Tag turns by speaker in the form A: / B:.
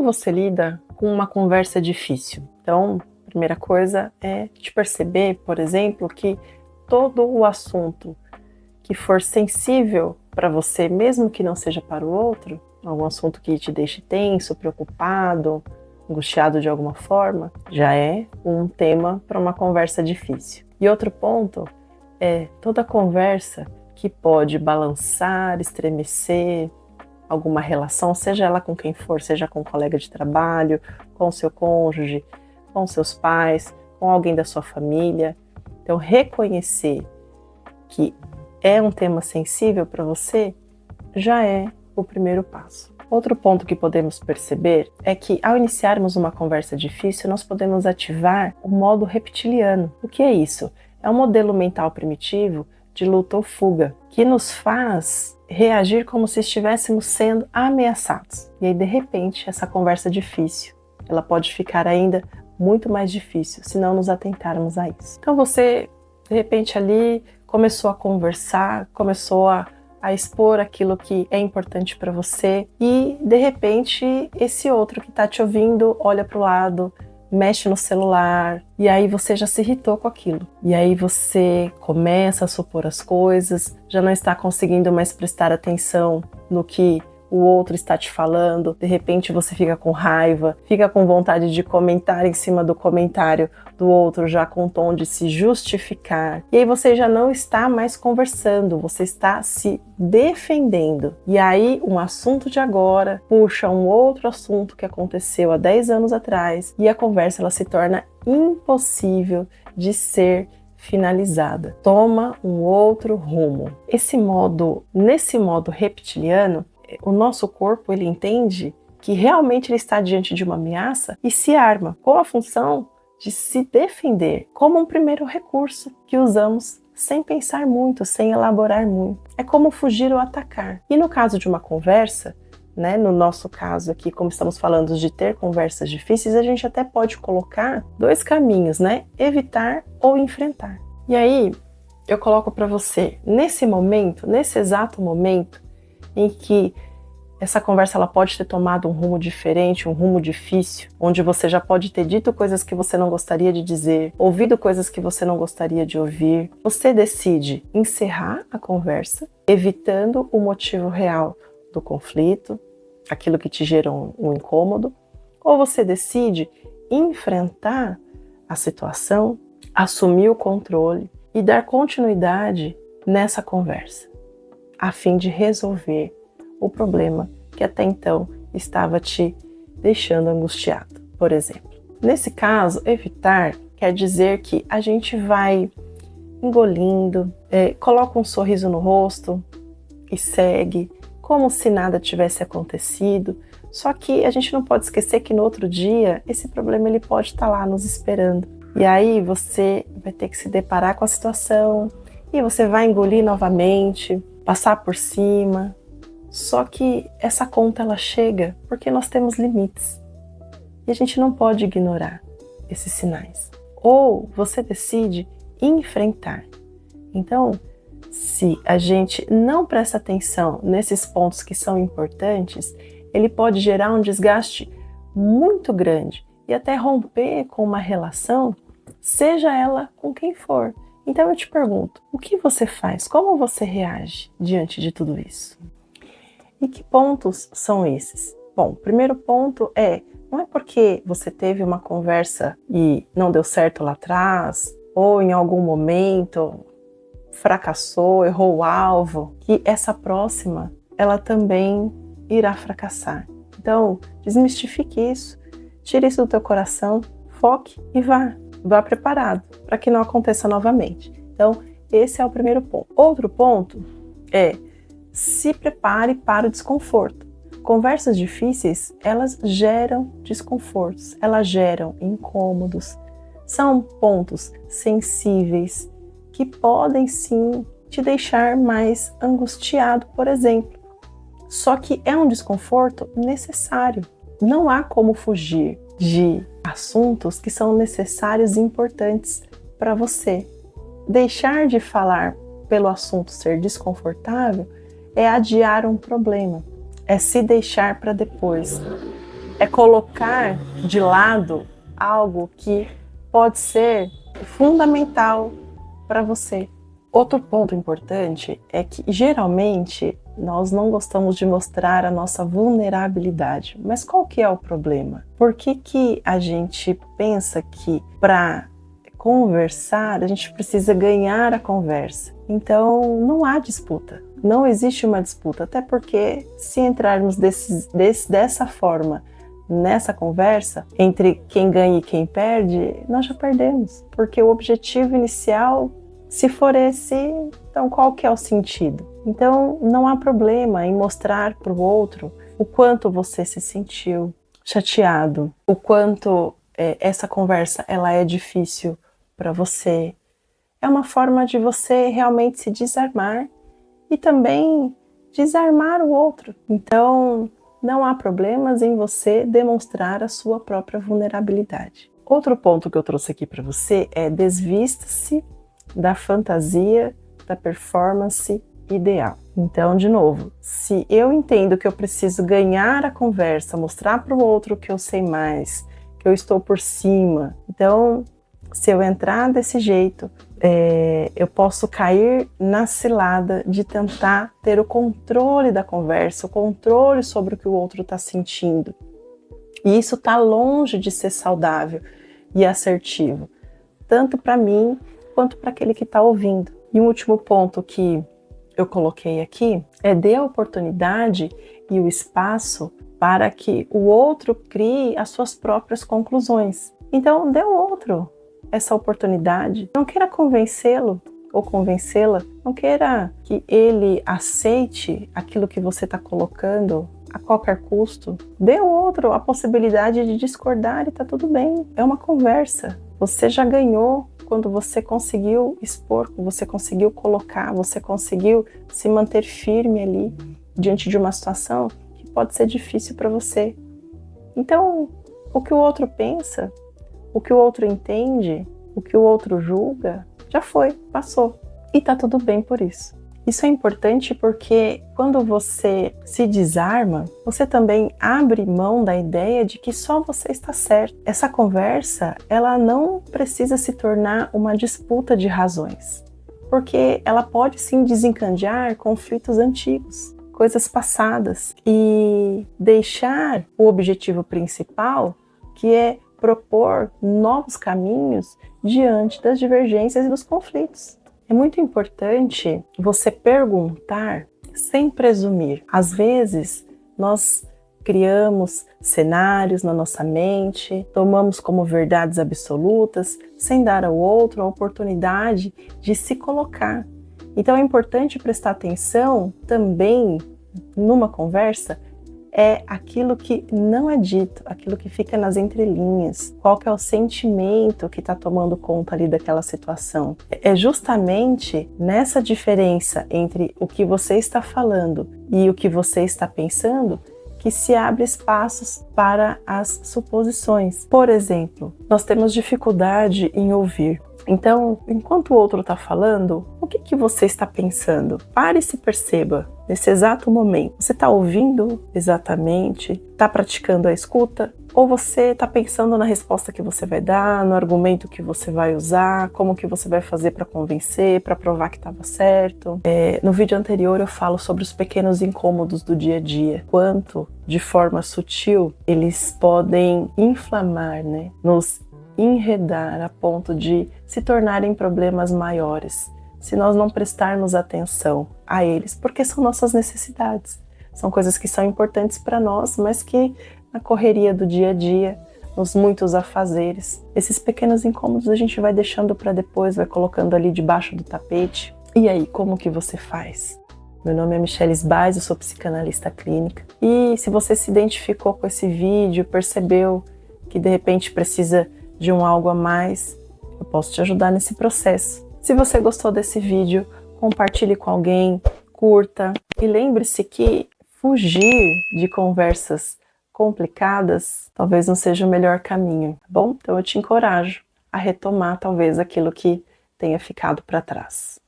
A: você lida com uma conversa difícil? Então, a primeira coisa é te perceber, por exemplo, que todo o assunto que for sensível para você, mesmo que não seja para o outro, algum assunto que te deixe tenso, preocupado, angustiado de alguma forma, já é um tema para uma conversa difícil. E outro ponto é toda conversa que pode balançar, estremecer alguma relação, seja ela com quem for, seja com um colega de trabalho, com seu cônjuge, com seus pais, com alguém da sua família. Então, reconhecer que é um tema sensível para você já é o primeiro passo. Outro ponto que podemos perceber é que, ao iniciarmos uma conversa difícil, nós podemos ativar o modo reptiliano. O que é isso? É um modelo mental primitivo de luta ou fuga, que nos faz reagir como se estivéssemos sendo ameaçados. E aí, de repente, essa conversa difícil, ela pode ficar ainda muito mais difícil se não nos atentarmos a isso. Então você, de repente, ali começou a conversar, começou a expor aquilo que é importante para você e, de repente, esse outro que está te ouvindo olha para o lado, mexe no celular e aí você já se irritou com aquilo. E aí você começa a supor as coisas, já não está conseguindo mais prestar atenção no que o outro está te falando, de repente você fica com raiva, fica com vontade de comentar em cima do comentário do outro, já com tom de se justificar. E aí você já não está mais conversando, você está se defendendo. E aí um assunto de agora puxa um outro assunto que aconteceu há 10 anos atrás e a conversa ela se torna impossível de ser finalizada. Toma um outro rumo. Nesse modo reptiliano, o nosso corpo ele entende que realmente ele está diante de uma ameaça e se arma com a função de se defender como um primeiro recurso que usamos sem pensar muito, sem elaborar muito. É como fugir ou atacar. E no caso de uma conversa, no nosso caso aqui, como estamos falando de ter conversas difíceis, a gente até pode colocar dois caminhos, evitar ou enfrentar. E aí eu coloco para você, nesse exato momento, em que essa conversa ela pode ter tomado um rumo diferente, um rumo difícil, onde você já pode ter dito coisas que você não gostaria de dizer, ouvido coisas que você não gostaria de ouvir. Você decide encerrar a conversa, evitando o motivo real do conflito, aquilo que te gerou um incômodo, ou você decide enfrentar a situação, assumir o controle e dar continuidade nessa conversa, a fim de resolver o problema que até então estava te deixando angustiado, por exemplo. Nesse caso, evitar quer dizer que a gente vai engolindo, coloca um sorriso no rosto e segue, como se nada tivesse acontecido. Só que a gente não pode esquecer que no outro dia, esse problema ele pode estar lá nos esperando. E aí você vai ter que se deparar com a situação e você vai engolir novamente, passar por cima. Só que essa conta ela chega porque nós temos limites e a gente não pode ignorar esses sinais. Ou você decide enfrentar. Então, se a gente não presta atenção nesses pontos que são importantes, ele pode gerar um desgaste muito grande e até romper com uma relação, seja ela com quem for. Então eu te pergunto, o que você faz? Como você reage diante de tudo isso? E que pontos são esses? Bom, o primeiro ponto não é porque você teve uma conversa e não deu certo lá atrás, ou em algum momento fracassou, errou o alvo, que essa próxima, ela também irá fracassar. Então, desmistifique isso, tire isso do teu coração, foque e vá preparado para que não aconteça novamente. Então, esse é o primeiro ponto. Outro ponto é se prepare para o desconforto. Conversas difíceis, elas geram desconfortos, elas geram incômodos, são pontos sensíveis que podem sim te deixar mais angustiado, por exemplo. Só que é um desconforto necessário. Não há como fugir de assuntos que são necessários e importantes para você. Deixar de falar pelo assunto ser desconfortável é adiar um problema, é se deixar para depois. é colocar de lado algo que pode ser fundamental para você. Outro ponto importante é que, geralmente, nós não gostamos de mostrar a nossa vulnerabilidade. Mas qual que é o problema? Por que a gente pensa que para conversar a gente precisa ganhar a conversa? Então, não há disputa. Não existe uma disputa, até porque se entrarmos dessa forma nessa conversa, entre quem ganha e quem perde, nós já perdemos. Porque o objetivo inicial, se for esse, então qual que é o sentido? Então não há problema em mostrar para o outro o quanto você se sentiu chateado, o quanto essa conversa ela é difícil para você. É uma forma de você realmente se desarmar e também desarmar o outro. Então não há problemas em você demonstrar a sua própria vulnerabilidade. Outro ponto que eu trouxe aqui para você é: desvista-se da fantasia da performance ideal. Então, de novo, se eu entendo que eu preciso ganhar a conversa, mostrar para o outro que eu sei mais, que eu estou por cima, então, se eu entrar desse jeito, eu posso cair na cilada de tentar ter o controle da conversa, o controle sobre o que o outro está sentindo. E isso está longe de ser saudável e assertivo, tanto para mim quanto para aquele que está ouvindo. E um último ponto que eu coloquei aqui é: dê a oportunidade e o espaço para que o outro crie as suas próprias conclusões. Então, dê ao outro essa oportunidade. Não queira convencê-lo ou convencê-la, não queira que ele aceite aquilo que você está colocando a qualquer custo. Dê ao outro a possibilidade de discordar e está tudo bem. É uma conversa. Você já ganhou quando você conseguiu expor, quando você conseguiu colocar, você conseguiu se manter firme ali diante de uma situação que pode ser difícil para você. Então, o que o outro pensa, o que o outro entende, o que o outro julga, já foi, passou. E tá tudo bem por isso. Isso é importante porque quando você se desarma, você também abre mão da ideia de que só você está certo. Essa conversa, ela não precisa se tornar uma disputa de razões, porque ela pode sim desencadear conflitos antigos, coisas passadas, e deixar o objetivo principal, que é propor novos caminhos diante das divergências e dos conflitos. É muito importante você perguntar sem presumir. Às vezes, nós criamos cenários na nossa mente, tomamos como verdades absolutas, sem dar ao outro a oportunidade de se colocar. Então é importante prestar atenção também numa conversa é aquilo que não é dito, aquilo que fica nas entrelinhas, qual que é o sentimento que está tomando conta ali daquela situação. É justamente nessa diferença entre o que você está falando e o que você está pensando que se abre espaços para as suposições. Por exemplo, nós temos dificuldade em ouvir. Então, enquanto o outro está falando, o que você está pensando? Pare e se perceba nesse exato momento. Você está ouvindo exatamente? Está praticando a escuta? Ou você está pensando na resposta que você vai dar, no argumento que você vai usar, como que você vai fazer para convencer, para provar que estava certo? No vídeo anterior eu falo sobre os pequenos incômodos do dia a dia, quanto de forma sutil eles podem inflamar, né? Nos enredar a ponto de se tornarem problemas maiores, se nós não prestarmos atenção a eles, porque são nossas necessidades, são coisas que são importantes para nós, mas que na correria do dia a dia, nos muitos afazeres, esses pequenos incômodos a gente vai deixando para depois, vai colocando ali debaixo do tapete. E aí, como que você faz? Meu nome é Michelle Sbais, eu sou psicanalista clínica, e se você se identificou com esse vídeo, percebeu que de repente precisa de um algo a mais, eu posso te ajudar nesse processo. Se você gostou desse vídeo, compartilhe com alguém, curta e lembre-se que fugir de conversas complicadas talvez não seja o melhor caminho, tá bom? Então eu te encorajo a retomar talvez aquilo que tenha ficado para trás.